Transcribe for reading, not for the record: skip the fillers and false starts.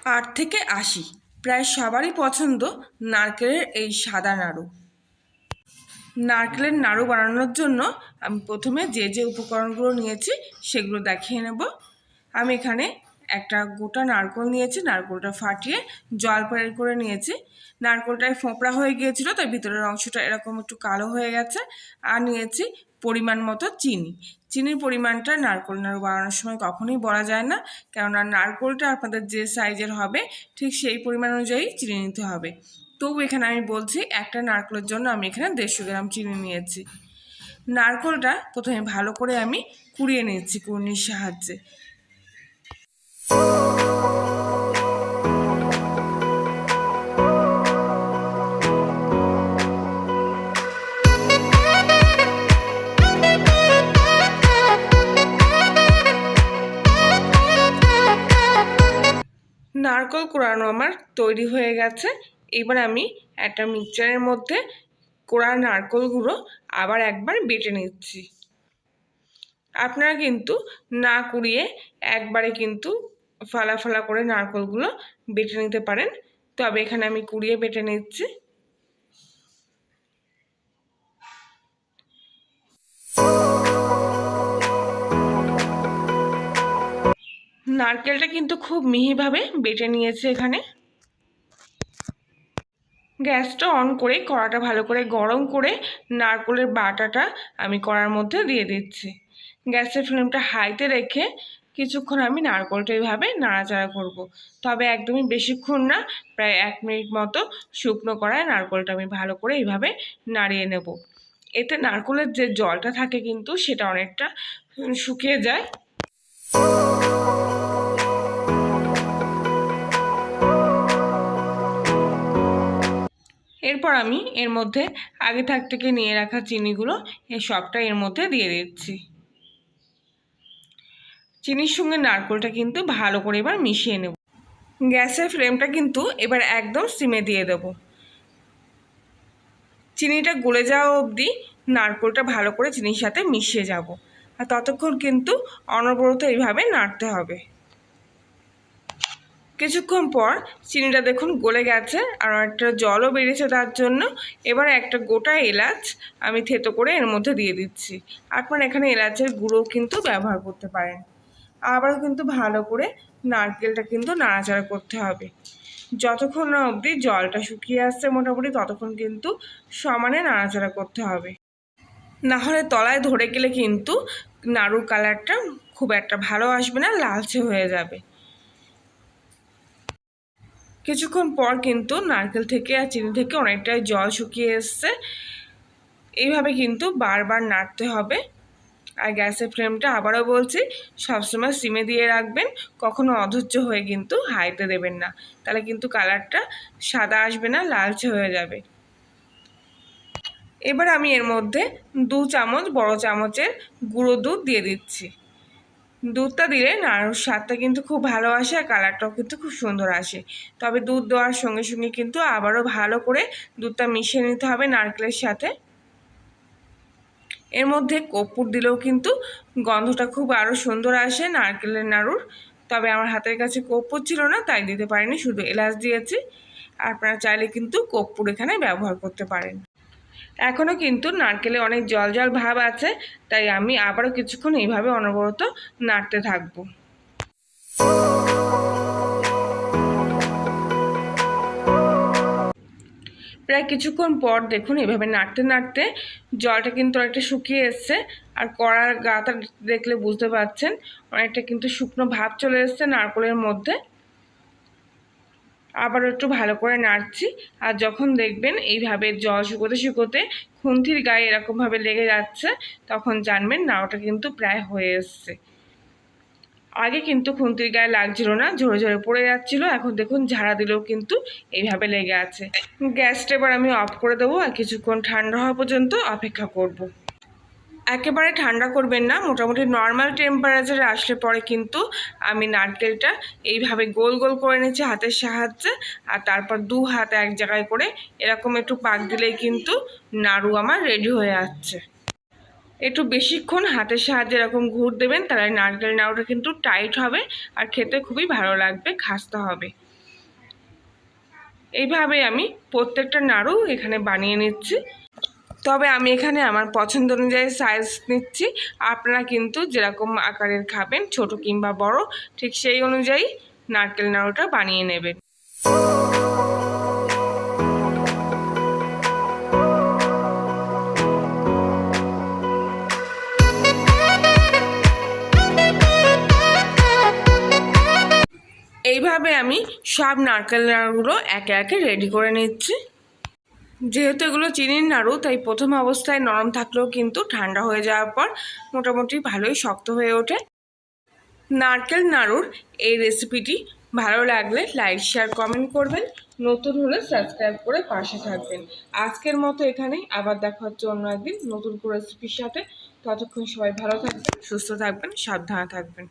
8 থেকে 80 প্রায় সবারই পছন্দ নারকেলের এই সাদা নাড়ু। নারকেলের নাড়ু বানানোর জন্য আমি প্রথমে যে উপকরণগুলো নিয়েছি সেগুলো দেখিয়ে নেব। আমি এখানে একটা গোটা নারকেল নিয়েছি, নারকেলটা ফাটিয়ে জল বের করে নিয়েছি। নারকেলটায় ফোঁপড়া হয়ে গিয়েছিল, তাই ভিতরের অংশটা এরকম একটু কালো হয়ে গেছে। আর নিয়েছি পরিমাণ মতো চিনি। চিনির পরিমাণটা নারকেল নাড়ু বানানোর সময় কখনোই বলা যায় না, কেননা নারকেলটা আপনাদের যে সাইজের হবে ঠিক সেই পরিমাণ অনুযায়ী চিনি নিতে হবে। তবু এখানে আমি বলছি একটা নারকেলের জন্য আমি এখানে 150 গ্রাম চিনি নিয়েছি। নারকেলটা প্রথমে ভালো করে আমি কুড়িয়ে নিচ্ছি কুড়নির সাহায্যে। নারকেল কোড়ানো আমার তৈরি হয়ে গেছে। এবার আমি একটা মিক্সচারের মধ্যে কোড়া নারকেলগুলো আবার একবার বেটে নিচ্ছি। আপনারা কিন্তু না কুড়িয়ে একবারে কিন্তু ফালা ফালা করে নারকেলগুলো বেটে নিতে পারেন, তবে এখানে আমি কুড়িয়ে বেটে নিচ্ছি। নারকেলটা কিন্তু খুব মিহিভাবে বেটে নিয়েছে। এখানে গ্যাসটা অন করে কড়াটা ভালো করে গরম করে নারকেলের বাটাটা আমি কড়ার মধ্যে দিয়ে দিচ্ছি। গ্যাসের ফ্লেমটা হাইতে রেখে কিছুক্ষণ আমি নারকেলটা এইভাবে নাড়াচাড়া করব। তবে একদমই বেশিক্ষণ না, প্রায় 1 মিনিট মতো শুকনো কড়ায় নারকেলটা আমি ভালো করে এইভাবে নাড়িয়ে নেব। এতে নারকেলের যে জলটা থাকে কিন্তু সেটা অনেকটা শুকিয়ে যায়। এরপর আমি এর মধ্যে আগে থেকে নিয়ে রাখা চিনিগুলো সবটা এর মধ্যে দিয়ে দিচ্ছি। চিনির সঙ্গে নারকেলটা কিন্তু ভালো করে এবার মিশিয়ে নেব। গ্যাসের ফ্লেমটা কিন্তু এবার একদম সিমে দিয়ে দেব। চিনিটা গলে যাওয়া অবধি নারকেলটা ভালো করে চিনির সাথে মিশিয়ে যাব, আর ততক্ষণ কিন্তু অনবরত এইভাবে নাড়তে হবে। কিছুক্ষণ পর চিনিটা দেখুন গলে গেছে আর একটা জলও বেরিয়েছে তার জন্য। এবার একটা গোটা এলাচ আমি থেতো করে এর মধ্যে দিয়ে দিচ্ছি। আপনারা এখানে এলাচের গুঁড়ো কিন্তু ব্যবহার করতে পারেন। আবারও কিন্তু ভালো করে নারকেলটা কিন্তু নাড়াচাড়া করতে হবে। যতক্ষণ না অবধি জলটা শুকিয়ে আসছে মোটামুটি ততক্ষণ কিন্তু সমানে নাড়াচাড়া করতে হবে, না হলে তলায় ধরে গেলে কিন্তু নাড়ুর কালারটা খুব একটা ভালো আসবে না, লালচে হয়ে যাবে। কিছুক্ষণ পর কিন্তু নারকেল থেকে আর চিনি থেকে অনেকটাই জল শুকিয়ে এসছে। এইভাবে কিন্তু বারবার নাড়তে হবে। আর গ্যাসের ফ্লেমটা আবারও বলছি সবসময় সিমে দিয়ে রাখবেন, কখনো অধৈর্য হয়ে কিন্তু হাইতে দেবেন না, তাহলে কিন্তু কালারটা সাদা আসবে না, লালচে হয়ে যাবে। এবার আমি এর মধ্যে 2 চামচ বড় চামচের গুঁড়ো দুধ দিয়ে দিচ্ছি। দুধটা দিলে নাড়ুর স্বাদটা কিন্তু খুব ভালো আসে আর কালারটাও কিন্তু খুব সুন্দর আসে। তবে দুধ দেওয়ার সঙ্গে সঙ্গে কিন্তু আবারও ভালো করে দুধটা মিশিয়ে নিতে হবে নারকেলের সাথে। এর মধ্যে কর্পূর দিলেও কিন্তু গন্ধটা খুব আরও সুন্দর আসে নারকেলের নাড়ুর। তবে আমার হাতের কাছে কর্পূর ছিল না, তাই দিতে পারিনি, শুধু এলাচ দিয়েছি। আপনারা চাইলে কিন্তু কর্পূর এখানে ব্যবহার করতে পারেন। এখনও কিন্তু নারকেলে অনেক জল জল ভাব আছে, তাই আমি আবারও কিছুক্ষণ এইভাবে অনবরত নাড়তে থাকবো। প্রায় কিছুক্ষণ পর দেখুন এভাবে নাড়তে নাড়তে জলটা কিন্তু অনেকটা শুকিয়ে এসছে, আর কড়ার গাটা দেখলে বুঝতে পারছেন অনেকটা কিন্তু শুকনো ভাব চলে এসছে নারকেলের মধ্যে। আবার একটু ভালো করে নাড়ছি, আর যখন দেখবেন এইভাবে জল শুকোতে শুকোতে খুন্তির গায়ে এরকমভাবে লেগে যাচ্ছে, তখন জানবেন নাড়ুটা কিন্তু প্রায় হয়ে এসছে। আগে কিন্তু খুন্তির গায়ে লাগছিল না, ঝরে ঝরে পড়ে যাচ্ছিল, এখন দেখুন ঝাড়া দিলেও কিন্তু এইভাবে লেগে আছে। গ্যাসটা এবার আমি অফ করে দেবো আর কিছুক্ষণ ঠান্ডা হওয়া পর্যন্ত অপেক্ষা করব। একেবারে ঠান্ডা করবেন না, মোটামুটি নর্মাল টেম্পারেচারে আসলে পরে কিন্তু আমি নারকেলটা এইভাবে গোল গোল করে নিচ্ছি হাতের সাহায্যে, আর তারপর 2 হাত এক জায়গায় করে এরকম একটু পাক দিলেই কিন্তু নাড়ু আমার রেডি হয়ে যাচ্ছে। একটু বেশিক্ষণ হাতের সাহায্যে এরকম ঘুর দেবেন, তাহলে নারকেল নাড়ুটা কিন্তু টাইট হবে আর খেতে খুবই ভালো লাগবে, খাস্তা হবে। এইভাবে আমি প্রত্যেকটা নাড়ু এখানে বানিয়ে নিচ্ছি। তবে আমি এখানে আমার পছন্দ অনুযায়ী সাইজ নিচ্ছি। আপনারা কিন্তু যেরকম আকারের খাবেন, ছোট কিংবা বড়, ঠিক সেই অনুযায়ী নারকেল নাড়ুটা বানিয়ে নেবেন। এইভাবে আমি সব নারকেল নাড়ুগুলো একে একে রেডি করে নিচ্ছি। যেহেতু এগুলো চিনির নাড়ু, তাই প্রথম অবস্থায় নরম থাকলেও কিন্তু ঠান্ডা হয়ে যাওয়ার পর মোটামুটি ভালোই শক্ত হয়ে ওঠে। নারকেল নাড়ুর এই রেসিপিটি ভালো লাগলে লাইক, শেয়ার, কমেন্ট করবেন। নতুন হলে সাবস্ক্রাইব করে পাশে থাকবেন। আজকের মতো এখানেই, আবার দেখা হচ্ছে অন্য একদিন নতুন কোনো রেসিপির সাথে। ততক্ষণ সবাই ভালো থাকবেন, সুস্থ থাকবেন, সাবধানে থাকবেন।